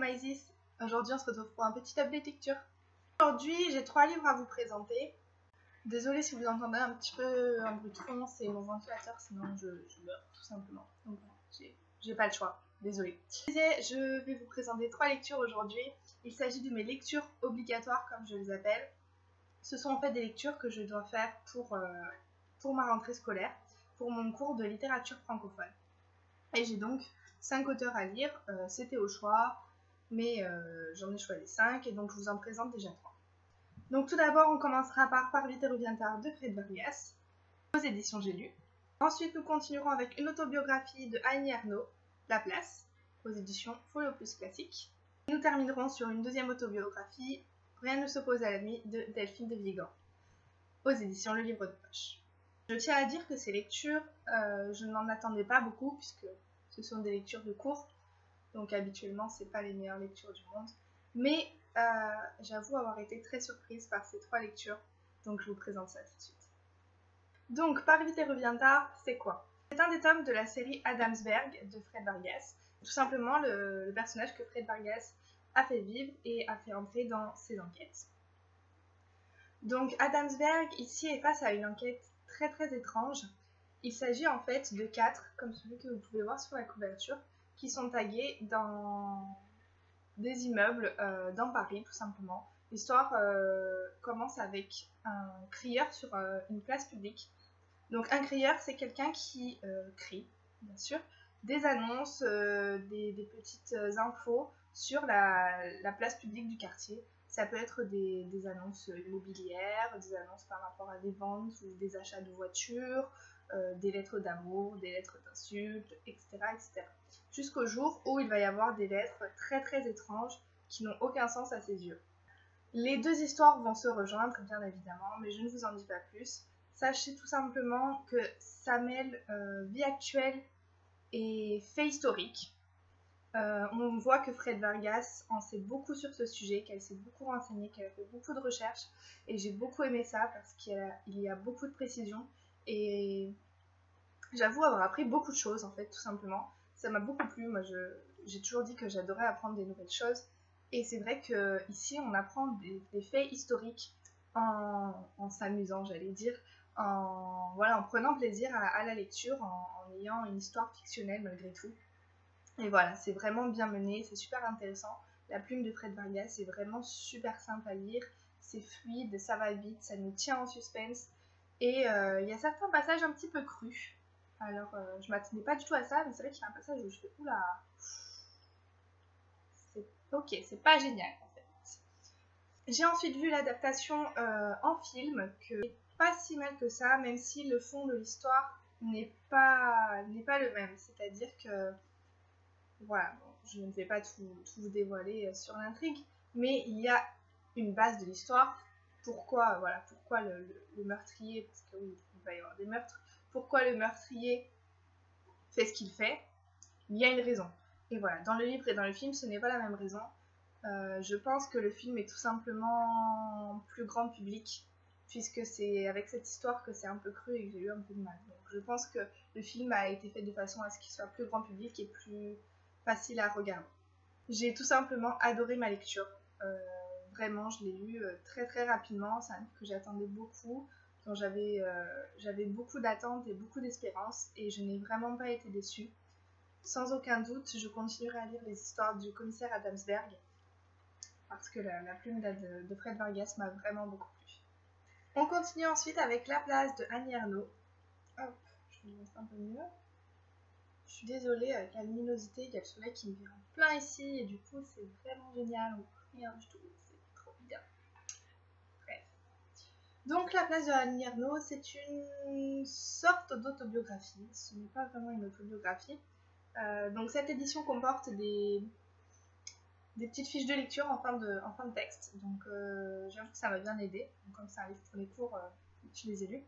Isis. Aujourd'hui on se retrouve pour un petit update lecture. Aujourd'hui j'ai 3 livres à vous présenter. Désolée si vous entendez un petit peu un bruit de fond, c'est mon ventilateur, sinon je meurs tout simplement. Donc j'ai pas le choix, désolée. Je vais vous présenter 3 lectures aujourd'hui. Il s'agit de mes lectures obligatoires comme je les appelle. Ce sont en fait des lectures que je dois faire pour ma rentrée scolaire, pour mon cours de littérature francophone. Et j'ai donc 5 auteurs à lire, c'était au choix, mais j'en ai choisi 5 et donc je vous en présente déjà 3. Donc tout d'abord on commencera par Part vite et revient tard de Fred Vargas, aux éditions J'ai lu. Ensuite nous continuerons avec une autobiographie de Annie Ernaux, La Place, aux éditions Folio Plus Classique. Et nous terminerons sur une deuxième autobiographie, Rien ne s'oppose à la nuit de Delphine de Vigan, aux éditions Le Livre de Poche. Je tiens à dire que ces lectures, je n'en attendais pas beaucoup puisque ce sont des lectures de cours, donc habituellement c'est pas les meilleures lectures du monde, mais j'avoue avoir été très surprise par ces 3 lectures, donc je vous présente ça tout de suite. Donc Part vite et revient tard, c'est quoi? C'est un des tomes de la série Adamsberg de Fred Vargas, tout simplement le personnage que Fred Vargas a fait vivre et a fait entrer dans ses enquêtes. Donc Adamsberg ici est face à une enquête très très étrange. Il s'agit en fait de 4, comme celui que vous pouvez voir sur la couverture, qui sont tagués dans des immeubles dans Paris tout simplement. L'histoire commence avec un crieur sur une place publique. Donc un crieur c'est quelqu'un qui crie, bien sûr, des annonces, des petites infos sur la place publique du quartier. Ça peut être des annonces immobilières, des annonces par rapport à des ventes ou des achats de voitures, des lettres d'amour, des lettres d'insultes, etc. etc. Jusqu'au jour où il va y avoir des lettres très très étranges qui n'ont aucun sens à ses yeux. Les 2 histoires vont se rejoindre, bien évidemment, mais je ne vous en dis pas plus. Sachez tout simplement que ça mêle vie actuelle et faits historiques. On voit que Fred Vargas en sait beaucoup sur ce sujet, qu'elle s'est beaucoup renseignée, qu'elle a fait beaucoup de recherches, et j'ai beaucoup aimé ça parce qu'il y a beaucoup de précisions, et j'avoue avoir appris beaucoup de choses en fait, tout simplement. Ça m'a beaucoup plu, moi j'ai toujours dit que j'adorais apprendre des nouvelles choses, et c'est vrai que ici on apprend des faits historiques en s'amusant, j'allais dire, en prenant plaisir à la lecture, en ayant une histoire fictionnelle malgré tout. Et voilà, c'est vraiment bien mené, c'est super intéressant. La plume de Fred Vargas est vraiment super simple à lire, c'est fluide, ça va vite, ça nous tient en suspense. Et il y a certains passages un petit peu crus. Alors, je m'attendais pas du tout à ça, mais c'est vrai qu'il y a un passage où je fais oula. Ok, c'est pas génial en fait. J'ai ensuite vu l'adaptation en film, que n'est pas si mal que ça, même si le fond de l'histoire n'est pas le même. C'est-à-dire que voilà, bon, je ne vais pas tout vous dévoiler sur l'intrigue, mais il y a une base de l'histoire. Pourquoi le meurtrier, parce que oui, il va y avoir des meurtres, pourquoi le meurtrier fait ce qu'il fait, il y a une raison. Et voilà, dans le livre et dans le film, ce n'est pas la même raison. Je pense que le film est tout simplement plus grand public, puisque c'est avec cette histoire que c'est un peu cru et que j'ai eu un peu de mal. Donc je pense que le film a été fait de façon à ce qu'il soit plus grand public et plus facile à regarder. J'ai tout simplement adoré ma lecture. Vraiment, je l'ai lu très très rapidement. C'est un livre que j'attendais beaucoup, dont j'avais beaucoup d'attentes et beaucoup d'espérance, et je n'ai vraiment pas été déçue. Sans aucun doute, je continuerai à lire les histoires du commissaire Adamsberg, parce que la plume de Fred Vargas m'a vraiment beaucoup plu. On continue ensuite avec La Place de Annie Ernaux. Hop, je vous montre un peu mieux. Je suis désolée, avec la luminosité, il y a le soleil qui me vient en plein ici, et du coup c'est vraiment génial, on voit rien du tout, c'est trop bien. Bref. Donc La Place de Annie Ernaux, c'est une sorte d'autobiographie, ce n'est pas vraiment une autobiographie. Donc cette édition comporte des petites fiches de lecture en fin de texte, donc j'avoue que ça m'a bien aidé. Donc, comme c'est un livre pour les cours, je les ai lus,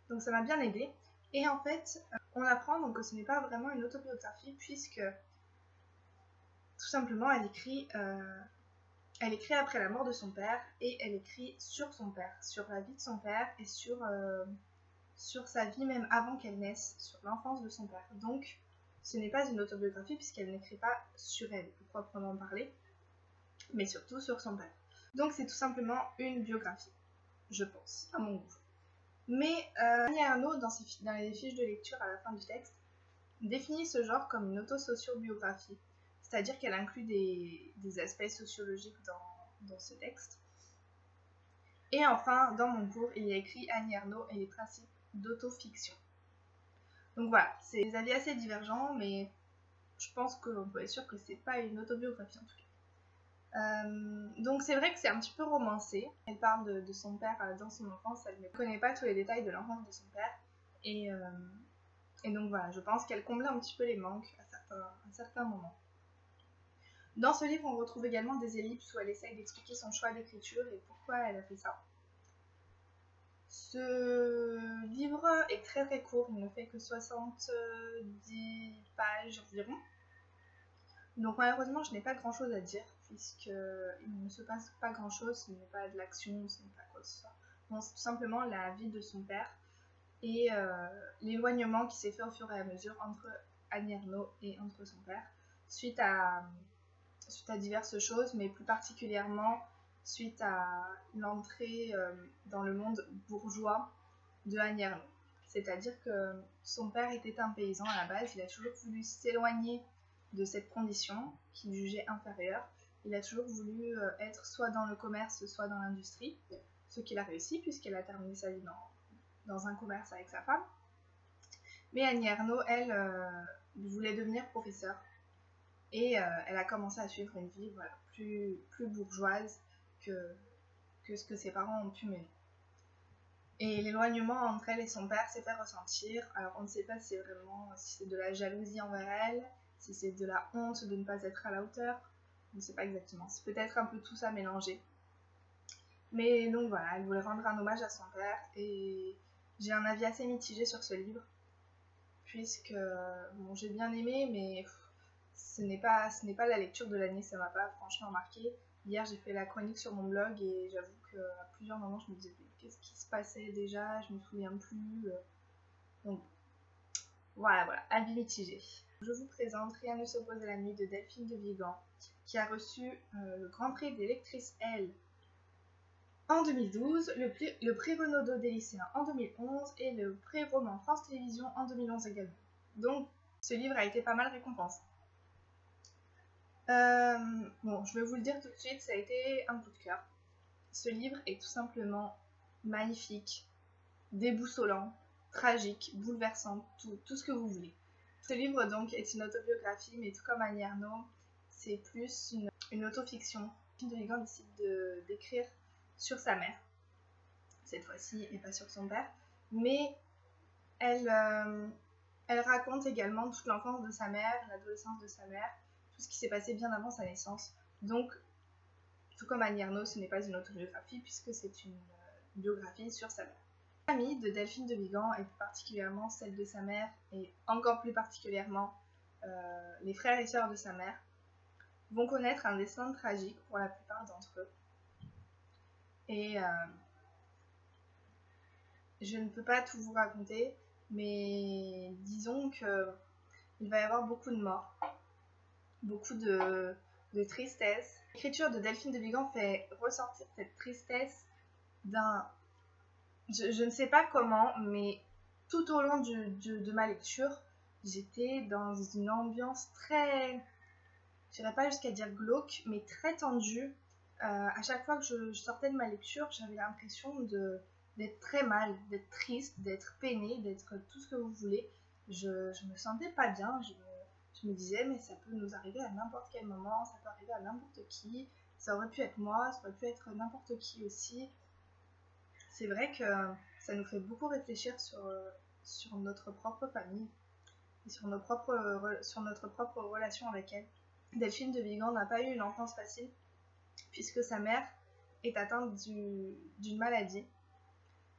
donc ça m'a bien aidé. Et en fait, on apprend donc que ce n'est pas vraiment une autobiographie, puisque tout simplement elle écrit après la mort de son père, et elle écrit sur son père, sur la vie de son père, et sur sa vie même avant qu'elle naisse, sur l'enfance de son père. Donc Ce n'est pas une autobiographie puisqu'elle n'écrit pas sur elle, proprement parler, mais surtout sur son père. Donc c'est tout simplement une biographie, je pense, à mon goût. Mais Annie Ernaux, dans les fiches de lecture à la fin du texte, définit ce genre comme une autosociobiographie, c'est-à-dire qu'elle inclut des aspects sociologiques dans ce texte. Et enfin, dans mon cours, il y a écrit Annie Ernaux et les principes d'autofiction. Donc voilà, c'est des avis assez divergents, mais je pense qu'on peut être sûr que c'est pas une autobiographie en tout cas. Donc c'est vrai que c'est un petit peu romancé. Elle parle de son père dans son enfance, elle ne connaît pas tous les détails de l'enfance de son père. Et donc voilà, je pense qu'elle comble un petit peu les manques à certains moments. Dans ce livre, on retrouve également des ellipses où elle essaye d'expliquer son choix d'écriture et pourquoi elle a fait ça. Ce livre est très très court, il ne fait que 70 pages environ. Donc malheureusement, je n'ai pas grand chose à dire, puisqu'il ne se passe pas grand chose, ce n'est pas de l'action, ce n'est pas quoi que ce soit. Bon, c'est tout simplement la vie de son père et l'éloignement qui s'est fait au fur et à mesure entre Annie Ernaux et entre son père, suite à diverses choses, mais plus particulièrement suite à l'entrée dans le monde bourgeois de Annie Ernaux. C'est-à-dire que son père était un paysan à la base, il a toujours voulu s'éloigner de cette condition qu'il jugeait inférieure. Il a toujours voulu être soit dans le commerce, soit dans l'industrie, ce qu'il a réussi puisqu'elle a terminé sa vie dans un commerce avec sa femme. Mais Annie Ernaux, elle, voulait devenir professeure. Et elle a commencé à suivre une vie voilà, plus bourgeoise que ce que ses parents ont pu mener. Et l'éloignement entre elle et son père s'est fait ressentir. Alors on ne sait pas si c'est de la jalousie envers elle, si c'est de la honte de ne pas être à la hauteur. On ne sait pas exactement. C'est peut-être un peu tout ça mélangé. Mais donc voilà, elle voulait rendre un hommage à son père. Et j'ai un avis assez mitigé sur ce livre. Puisque, bon, j'ai bien aimé, mais ce n'est pas la lecture de l'année, ça m'a pas franchement marqué. Hier, j'ai fait la chronique sur mon blog et j'avoue qu'à plusieurs moments, je me disais qu'est-ce qui se passait déjà, je me souviens plus. Donc voilà, avis mitigé. Je vous présente Rien ne s'oppose à la nuit de Delphine de Vigan, qui a reçu le Grand Prix des lectrices L en 2012, le prix Renaudot des lycéens en 2011 et le prix Roman France Télévisions en 2011 également. Donc ce livre a été pas mal récompensé. Bon, je vais vous le dire tout de suite, ça a été un coup de cœur. Ce livre est tout simplement magnifique, déboussolant, tragique, bouleversant, tout ce que vous voulez. Ce livre donc est une autobiographie, mais tout comme Annie Ernaux, c'est plus une autofiction. Delphine de Vigan décide d'écrire sur sa mère, cette fois-ci, et pas sur son père, mais elle raconte également toute l'enfance de sa mère, l'adolescence de sa mère, tout ce qui s'est passé bien avant sa naissance. Donc, tout comme Annie Ernaux, ce n'est pas une autobiographie puisque c'est une biographie sur sa mère. La famille de Delphine de Vigan, et plus particulièrement celle de sa mère, et encore plus particulièrement les frères et sœurs de sa mère, vont connaître un destin tragique pour la plupart d'entre eux. Et je ne peux pas tout vous raconter, mais disons qu'il va y avoir beaucoup de morts, beaucoup de tristesse. L'écriture de Delphine de Vigan fait ressortir cette tristesse je ne sais pas comment, mais tout au long de ma lecture, j'étais dans une ambiance très, je n'irais pas jusqu'à dire glauque, mais très tendue. À chaque fois que je sortais de ma lecture, j'avais l'impression d'être très mal, d'être triste, d'être peinée, d'être tout ce que vous voulez. Je me sentais pas bien, je me disais mais ça peut nous arriver à n'importe quel moment, ça peut arriver à n'importe qui, ça aurait pu être moi, ça aurait pu être n'importe qui aussi. C'est vrai que ça nous fait beaucoup réfléchir sur notre propre famille et sur notre propre relation avec elle. Delphine de Vigan n'a pas eu une enfance facile puisque sa mère est atteinte d'une maladie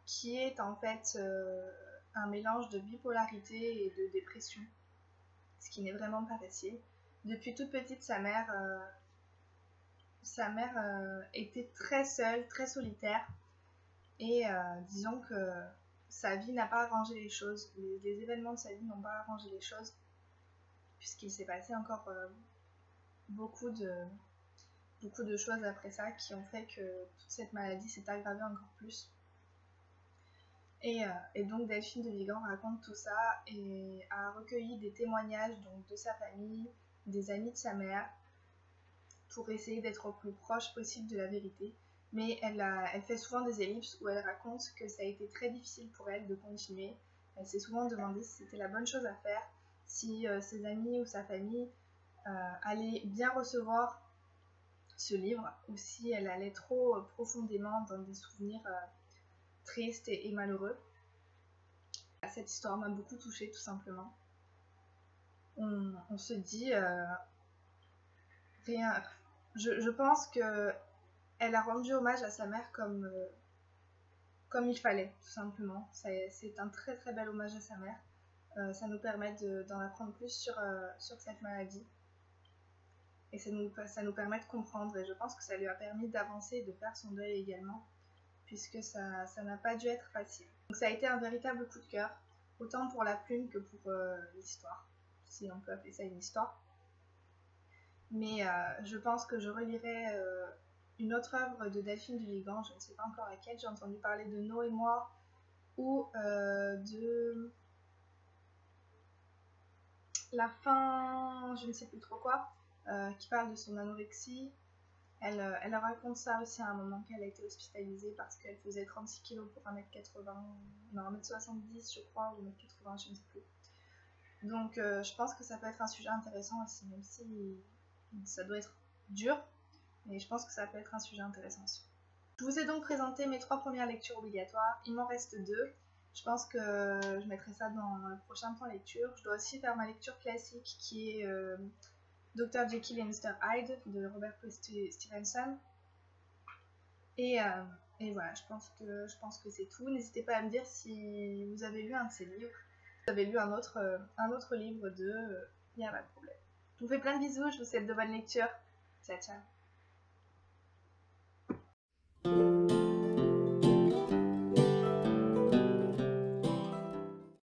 qui est en fait un mélange de bipolarité et de dépression, ce qui n'est vraiment pas facile. Depuis toute petite, sa mère était très seule, très solitaire, et disons que sa vie n'a pas arrangé les choses, les événements de sa vie n'ont pas arrangé les choses, puisqu'il s'est passé encore beaucoup de choses après ça qui ont fait que toute cette maladie s'est aggravée encore plus. Et donc Delphine de Vigan raconte tout ça et a recueilli des témoignages donc, de sa famille, des amis de sa mère, pour essayer d'être au plus proche possible de la vérité. Mais elle fait souvent des ellipses où elle raconte que ça a été très difficile pour elle de continuer. Elle s'est souvent demandé si c'était la bonne chose à faire, si ses amis ou sa famille allaient bien recevoir ce livre, ou si elle allait trop profondément dans des souvenirs tristes et malheureux. Cette histoire m'a beaucoup touchée, tout simplement. On se dit rien. Je pense que elle a rendu hommage à sa mère comme il fallait, tout simplement. C'est un très très bel hommage à sa mère. Ça nous permet d'en apprendre plus sur cette maladie. Et ça nous permet de comprendre. Et je pense que ça lui a permis d'avancer et de faire son deuil également, puisque ça n'a pas dû être facile. Donc ça a été un véritable coup de cœur, autant pour la plume que pour l'histoire, si on peut appeler ça une histoire. Mais je pense que je relirai une autre œuvre de Delphine de Vigan, je ne sais pas encore laquelle. J'ai entendu parler de Nos et moi, ou de La fin, je ne sais plus trop quoi, qui parle de son anorexie. Elle raconte ça aussi à un moment qu'elle a été hospitalisée parce qu'elle faisait 36 kg pour 1m80, non 1m70 je crois, ou 1m80, je ne sais plus. Donc je pense que ça peut être un sujet intéressant aussi, même si ça doit être dur, mais je pense que ça peut être un sujet intéressant aussi. Je vous ai donc présenté mes 3 premières lectures obligatoires, il m'en reste 2. Je pense que je mettrai ça dans le prochain temps lecture. Je dois aussi faire ma lecture classique qui est Dr. Jekyll et Mr. Hyde de Robert Louis Stevenson. Et voilà, je pense que c'est tout. N'hésitez pas à me dire si vous avez lu un de ces livres. Si vous avez lu un autre livre il n'y a pas de problème. Je vous fais plein de bisous, je vous souhaite de bonnes lectures. Ciao, ciao.